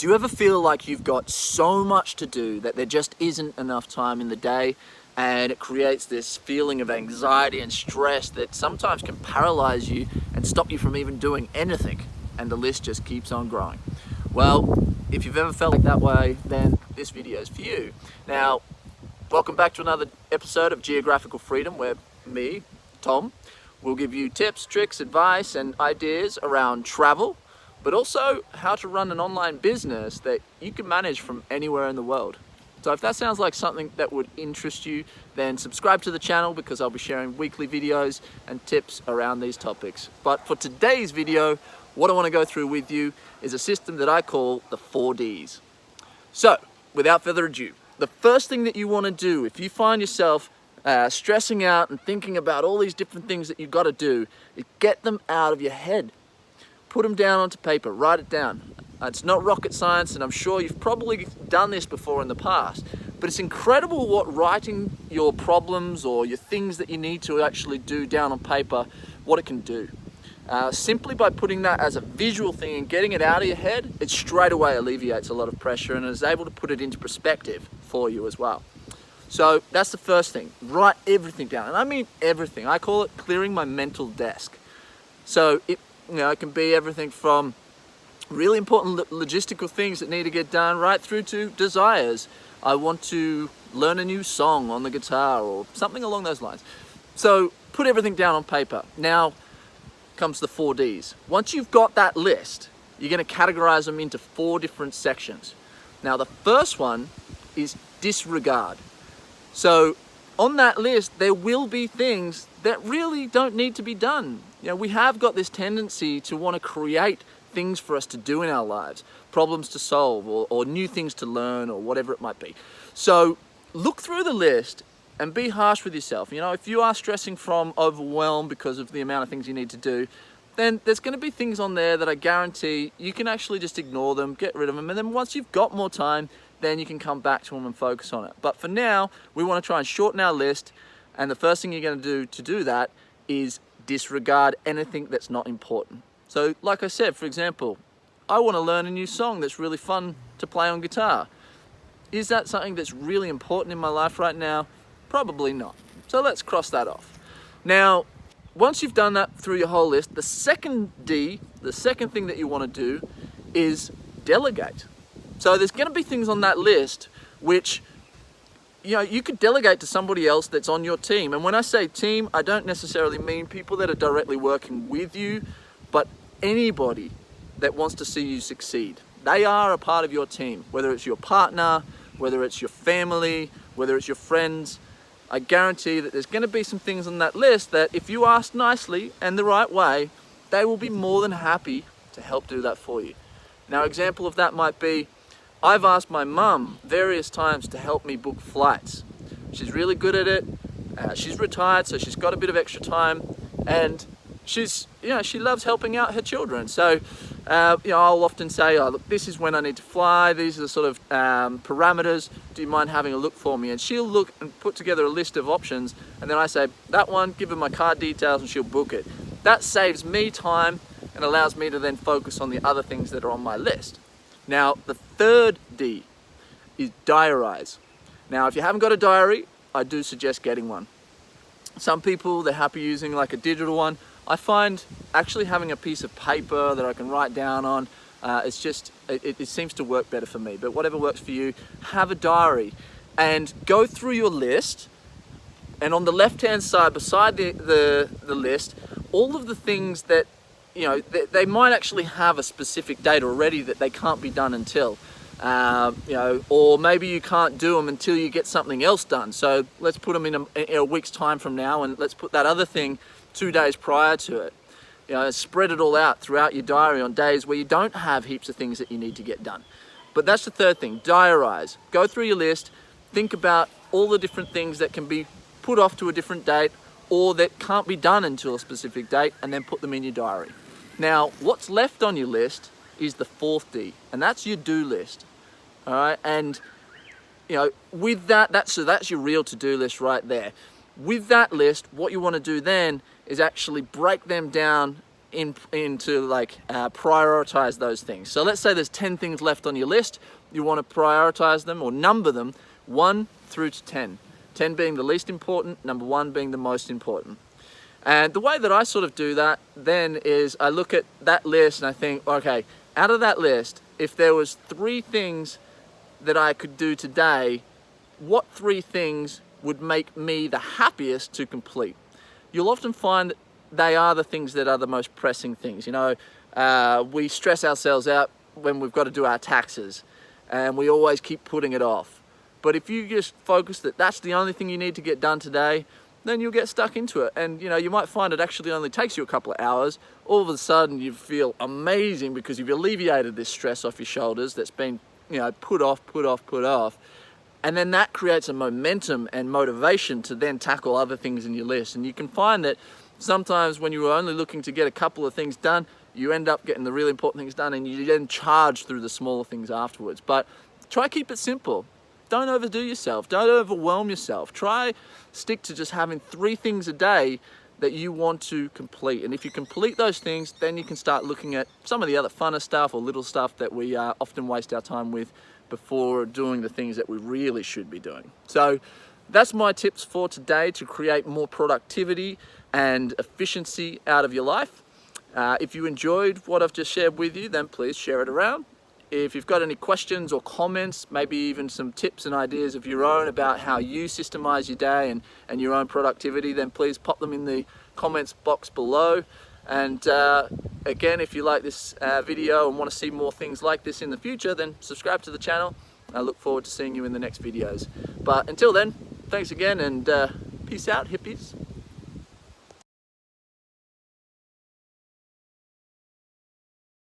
Do you ever feel like you've got so much to do that there just isn't enough time in the day, and it creates this feeling of anxiety and stress that sometimes can paralyze you and stop you from even doing anything, and the list just keeps on growing? Well, if you've ever felt like that way, then this video is for you. Now, welcome back to another episode of Geographical Freedom, where me, Tom, will give you tips, tricks, advice, and ideas around travel, but also how to run an online business that you can manage from anywhere in the world. So if that sounds like something that would interest you, then subscribe to the channel, because I'll be sharing weekly videos and tips around these topics. But for today's video, what I want to go through with you is a system that I call the 4 Ds. So without further ado, the first thing that you want to do if you find yourself stressing out and thinking about all these different things that you've got to do is get them out of your head. Put them down onto paper, write it down. It's not rocket science, and I'm sure you've probably done this before in the past, but it's incredible what writing your problems or your things that you need to actually do down on paper, what it can do. Simply by putting that as a visual thing and getting it out of your head, it straight away alleviates a lot of pressure and is able to put it into perspective for you as well. So that's the first thing. Write everything down, and I mean everything. I call it clearing my mental desk. So it can be everything from really important logistical things that need to get done right through to desires. I want to learn a new song on the guitar or something along those lines. So put everything down on paper. Now comes the 4 Ds. Once you've got that list, you're going to categorize them into 4 different sections. Now the first one is disregard. So on that list, there will be things that really don't need to be done. We have got this tendency to want to create things for us to do in our lives, problems to solve, or new things to learn, or whatever it might be. So look through the list and be harsh with yourself. If you are stressing from overwhelm because of the amount of things you need to do, then there's going to be things on there that I guarantee you can actually just ignore them, get rid of them, and then once you've got more time, then you can come back to them and focus on it. But for now, we want to try and shorten our list, and the first thing you're going to do that is disregard anything that's not important. So like I said, for example, I want to learn a new song that's really fun to play on guitar. Is that something that's really important in my life right now? Probably not. So let's cross that off. Now, once you've done that through your whole list, the second D, the second thing that you want to do is delegate. So there's going to be things on that list which you could delegate to somebody else that's on your team. And when I say team, I don't necessarily mean people that are directly working with you, but anybody that wants to see you succeed. They are a part of your team, whether it's your partner, whether it's your family, whether it's your friends. I guarantee that there's going to be some things on that list that if you ask nicely and the right way, they will be more than happy to help do that for you. Now, example of that might be, I've asked my mum various times to help me book flights. She's really good at it. She's retired, so she's got a bit of extra time, and she loves helping out her children. So, I'll often say, oh, look, this is when I need to fly. These are the sort of parameters. Do you mind having a look for me? And she'll look and put together a list of options, and then I say, that one, give her my card details, and she'll book it. That saves me time and allows me to then focus on the other things that are on my list. Now, the third D is diarize. Now, if you haven't got a diary, I do suggest getting one. Some people, they're happy using like a digital one. I find actually having a piece of paper that I can write down on, it seems to work better for me. But whatever works for you, have a diary and go through your list. And on the left-hand side, beside the list, all of the things that they might actually have a specific date already that they can't be done until, or maybe you can't do them until you get something else done. So let's put them in a week's time from now, and let's put that other thing 2 days prior to it. Spread it all out throughout your diary on days where you don't have heaps of things that you need to get done. But that's the third thing, diarize. Go through your list, think about all the different things that can be put off to a different date or that can't be done until a specific date, and then put them in your diary. Now, what's left on your list is the 4th D, and that's your do list. All right, and with that's your real to-do list right there. With that list, what you want to do then is actually break them down into like prioritize those things. So let's say there's 10 things left on your list. You want to prioritize them or number them 1 through to 10. 10 being the least important, number 1 being the most important. And the way that I sort of do that then is I look at that list and I think, okay, out of that list, if there was 3 things that I could do today, what 3 things would make me the happiest to complete? You'll often find that they are the things that are the most pressing things. You know, we stress ourselves out when we've got to do our taxes and we always keep putting it off. But if you just focus that that's the only thing you need to get done today, then you'll get stuck into it. And you know, you might find it actually only takes you a couple of hours. All of a sudden you feel amazing because you've alleviated this stress off your shoulders that's been, you know, put off. And then that creates a momentum and motivation to then tackle other things in your list. And you can find that sometimes when you were only looking to get a couple of things done, you end up getting the really important things done and you then charge through the smaller things afterwards. But try keep it simple. Don't overdo yourself. Don't overwhelm yourself. Try stick to just having 3 things a day that you want to complete. And if you complete those things, then you can start looking at some of the other funner stuff or little stuff that we often waste our time with before doing the things that we really should be doing. So that's my tips for today to create more productivity and efficiency out of your life. If you enjoyed what I've just shared with you, then please share it around. If you've got any questions or comments, maybe even some tips and ideas of your own about how you systemize your day and your own productivity, then please pop them in the comments box below. And again, if you like this video and want to see more things like this in the future, then subscribe to the channel. I look forward to seeing you in the next videos. But until then, thanks again and peace out, hippies.